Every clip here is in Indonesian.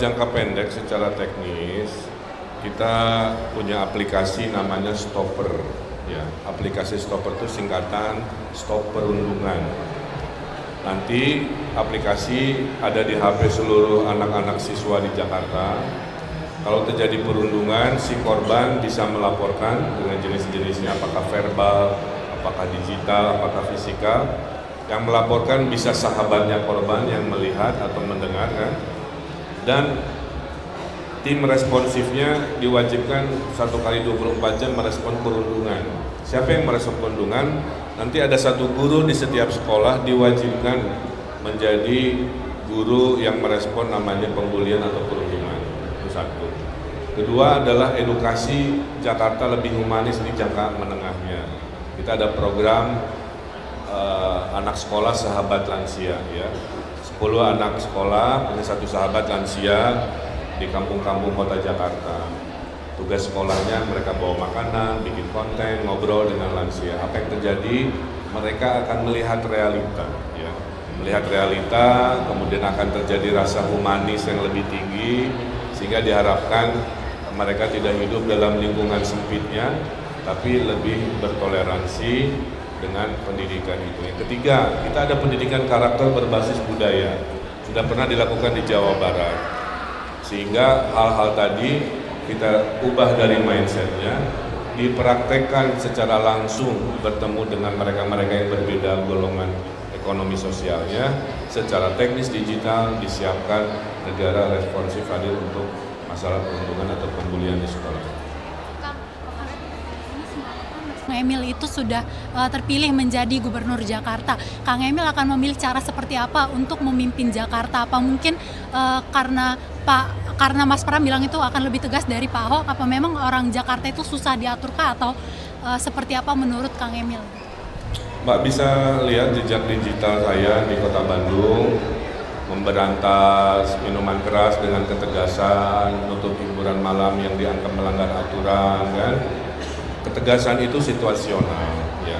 jangka pendek secara teknis kita punya aplikasi namanya Stopper. Ya, aplikasi Stopper itu singkatan Stop Perundungan. Nanti aplikasi ada di HP seluruh anak-anak siswa di Jakarta. Kalau terjadi perundungan, si korban bisa melaporkan dengan jenis-jenisnya, apakah verbal, apakah digital, apakah fisikal. Yang melaporkan bisa sahabatnya korban yang melihat atau mendengar, kan? Dan tim responsifnya diwajibkan 1x24 jam merespon perundungan. Siapa yang merespon perundungan? Nanti ada satu guru di setiap sekolah diwajibkan menjadi guru yang merespon namanya pembulian atau perundungan. Itu satu. Kedua adalah edukasi Jakarta lebih humanis di jangka menengahnya. Kita ada program anak sekolah sahabat lansia, ya. 10 anak sekolah punya satu sahabat lansia di kampung-kampung kota Jakarta. Tugas sekolahnya mereka bawa makanan, bikin konten, ngobrol dengan lansia. Apa yang terjadi? Mereka akan melihat realita, ya. Melihat realita, kemudian akan terjadi rasa humanis yang lebih tinggi, sehingga diharapkan mereka tidak hidup dalam lingkungan sempitnya, tapi lebih bertoleransi dengan pendidikan itu. Yang ketiga, kita ada pendidikan karakter berbasis budaya. Sudah pernah dilakukan di Jawa Barat. Sehingga hal-hal tadi kita ubah dari mindsetnya, dipraktekkan secara langsung bertemu dengan mereka-mereka yang berbeda golongan ekonomi sosialnya. Secara teknis digital disiapkan negara responsif hadir untuk masalah perundungan atau pembulian di sekolah. Kang Emil itu sudah terpilih menjadi Gubernur Jakarta. Kang Emil akan memilih cara seperti apa untuk memimpin Jakarta? Apa mungkin karena Mas Pram bilang itu akan lebih tegas dari Pak Ahok? Apa memang orang Jakarta itu susah diaturkah atau seperti apa menurut Kang Emil? Mbak bisa lihat jejak digital saya di Kota Bandung, memberantas minuman keras dengan ketegasan, nutup hiburan malam yang dianggap melanggar aturan, kan? Ketegasan itu situasional, ya.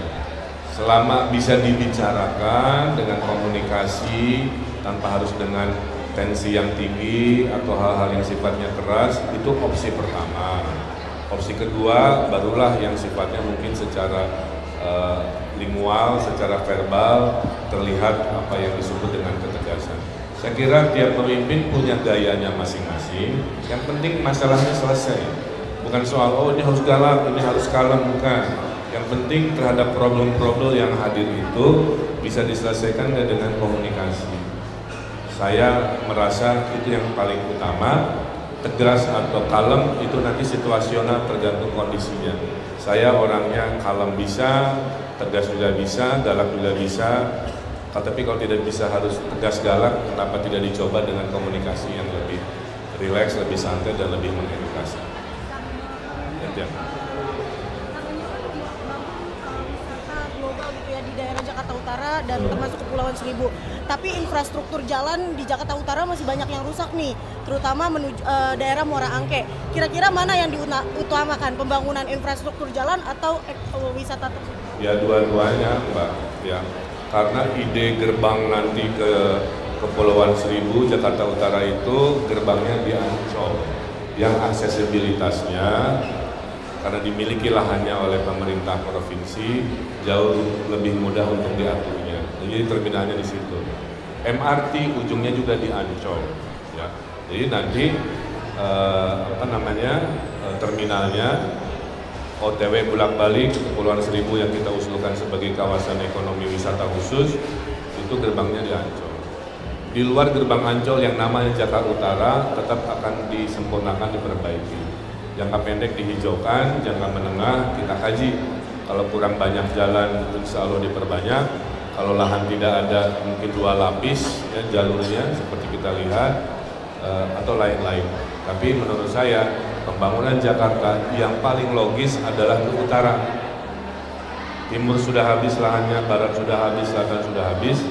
Selama bisa dibicarakan dengan komunikasi tanpa harus dengan tensi yang tinggi atau hal-hal yang sifatnya keras, itu opsi pertama. Opsi kedua barulah yang sifatnya mungkin secara lingual, secara verbal terlihat apa yang disebut dengan ketegasan. Saya kira tiap pemimpin punya gayanya masing-masing. Yang penting masalahnya selesai. Bukan soal, oh ini harus galak, ini harus kalem, bukan. Yang penting terhadap problem-problem yang hadir itu bisa diselesaikan dengan komunikasi. Saya merasa itu yang paling utama. Tegas atau kalem itu nanti situasional tergantung kondisinya. Saya orangnya kalem bisa, tegas juga bisa, galak juga bisa. Tapi kalau tidak bisa harus tegas galak, kenapa tidak dicoba dengan komunikasi yang lebih rileks, lebih santai, dan lebih mengedukasi. Ya. Wisata global gitu ya di daerah Jakarta Utara dan termasuk Kepulauan Seribu. Tapi infrastruktur jalan di Jakarta Utara masih banyak yang rusak nih, terutama menuju daerah Muara Angke. Kira-kira mana yang diutamakan, pembangunan infrastruktur jalan atau wisata tersebut? Ya dua-duanya, Mbak. Ya, karena ide gerbang nanti ke Kepulauan Seribu Jakarta Utara itu gerbangnya di Ancol, yang aksesibilitasnya karena dimiliki lahannya oleh pemerintah provinsi jauh lebih mudah untuk diaturnya. Jadi terminalnya di situ. MRT ujungnya juga di Ancol, ya. Jadi nanti terminalnya OTW bolak-balik ke Kepulauan Seribu yang kita usulkan sebagai kawasan ekonomi wisata khusus itu gerbangnya di Ancol. Di luar gerbang Ancol yang namanya Jakarta Utara tetap akan disempurnakan, diperbaiki. Jangka pendek dihijaukan, jangka menengah kita kaji. Kalau kurang banyak jalan, insya Allah diperbanyak. Kalau lahan tidak ada, mungkin 2 lapis ya, jalurnya seperti kita lihat atau lain-lain. Tapi menurut saya pembangunan Jakarta yang paling logis adalah ke utara. Timur sudah habis lahannya, barat sudah habis, selatan sudah habis.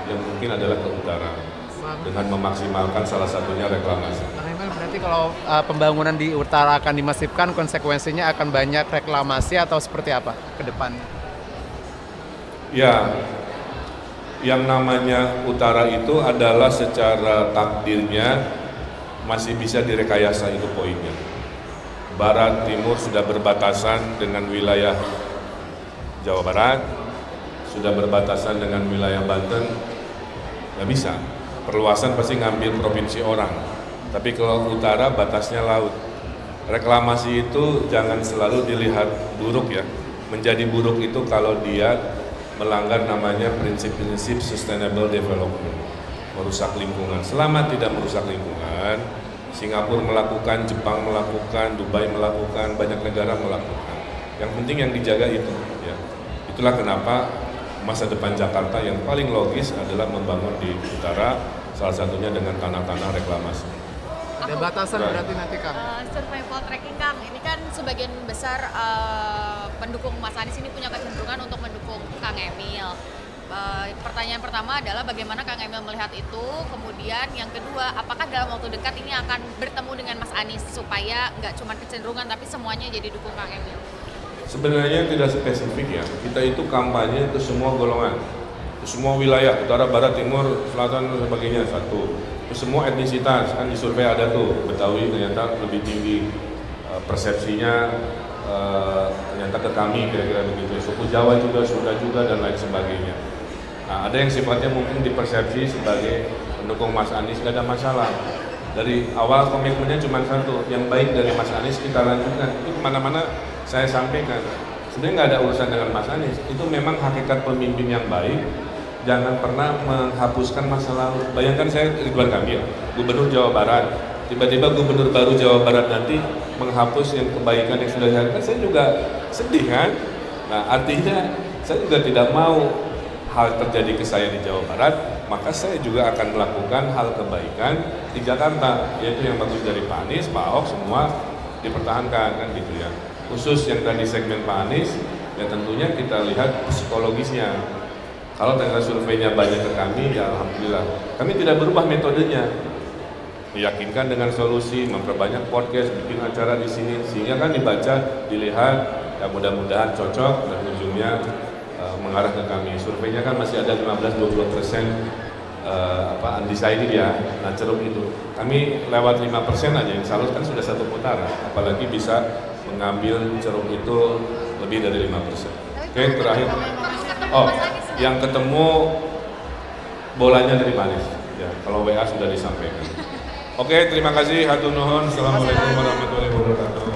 Yang mungkin adalah ke utara dengan memaksimalkan salah satunya reklamasi. Berarti kalau pembangunan di utara akan dimasifkan, konsekuensinya akan banyak reklamasi atau seperti apa ke depan? Ya, yang namanya utara itu adalah secara takdirnya masih bisa direkayasa itu poinnya. Barat, timur sudah berbatasan dengan wilayah Jawa Barat, sudah berbatasan dengan wilayah Banten, nggak bisa. Perluasan pasti ngambil provinsi orang, tapi kalau utara batasnya laut. Reklamasi itu jangan selalu dilihat buruk ya. Menjadi buruk itu kalau dia melanggar namanya prinsip-prinsip sustainable development, merusak lingkungan. Selama tidak merusak lingkungan, Singapura melakukan, Jepang melakukan, Dubai melakukan, banyak negara melakukan. Yang penting yang dijaga itu. Ya. Itulah kenapa masa depan Jakarta yang paling logis adalah membangun di utara, salah satunya dengan tanah-tanah reklamasi. Ada batasan berarti nanti Kang? Survival tracking Kang, ini kan sebagian besar pendukung Mas Anies ini punya kecenderungan untuk mendukung Kang Emil. Pertanyaan pertama adalah bagaimana Kang Emil melihat itu, kemudian yang kedua, apakah dalam waktu dekat ini akan bertemu dengan Mas Anies supaya nggak cuma kecenderungan tapi semuanya jadi dukung Kang Emil? Sebenarnya tidak spesifik ya, kita itu kampanye ke semua golongan, ke semua wilayah, utara, barat, timur, selatan, dan sebagainya, satu. Ke semua etnisitas, kan di survei ada tuh, Betawi ternyata lebih tinggi persepsinya, ternyata ke kami kira-kira begitu, suku Jawa juga, Sunda juga, dan lain sebagainya. Nah, ada yang sifatnya mungkin dipersepsi sebagai pendukung Mas Anies, nggak ada masalah. Dari awal komitmennya cuma satu, yang baik dari Mas Anies kita lanjutkan. Itu kemana-mana saya sampaikan. Sebenarnya nggak ada urusan dengan Mas Anies, itu memang hakikat pemimpin yang baik. Jangan pernah menghapuskan masa lalu. Bayangkan saya Ridwan Kamil, Gubernur Jawa Barat. Tiba-tiba Gubernur baru Jawa Barat nanti menghapus yang kebaikan yang sudah dilakukan, saya juga sedih kan. Nah, artinya saya juga tidak mau hal terjadi ke saya di Jawa Barat, maka saya juga akan melakukan hal kebaikan di Jakarta, yaitu yang bagus dari Pak Anies, Pak Ahok, semua dipertahankan kan gitu ya. Khusus yang tadi segmen Pak Anies, ya tentunya kita lihat psikologisnya. Kalau ternyata surveinya banyak ke kami, ya alhamdulillah. Kami tidak berubah metodenya, meyakinkan dengan solusi, memperbanyak podcast, bikin acara di sini, sehingga kan dibaca, dilihat, ya mudah-mudahan cocok dan ujungnya mengarah ke kami. Surveinya kan masih ada 15-20% undecided ya, nah ceruk itu. Kami lewat 5% aja, yang salus kan sudah satu putaran, apalagi bisa mengambil ceruk itu lebih dari 5%. Oke, terakhir. Oh, yang ketemu bolanya dari Manis. Ya, kalau WA sudah disampaikan. Oke, terima kasih. Hatur nuhun. Assalamualaikum warahmatullahi wabarakatuh.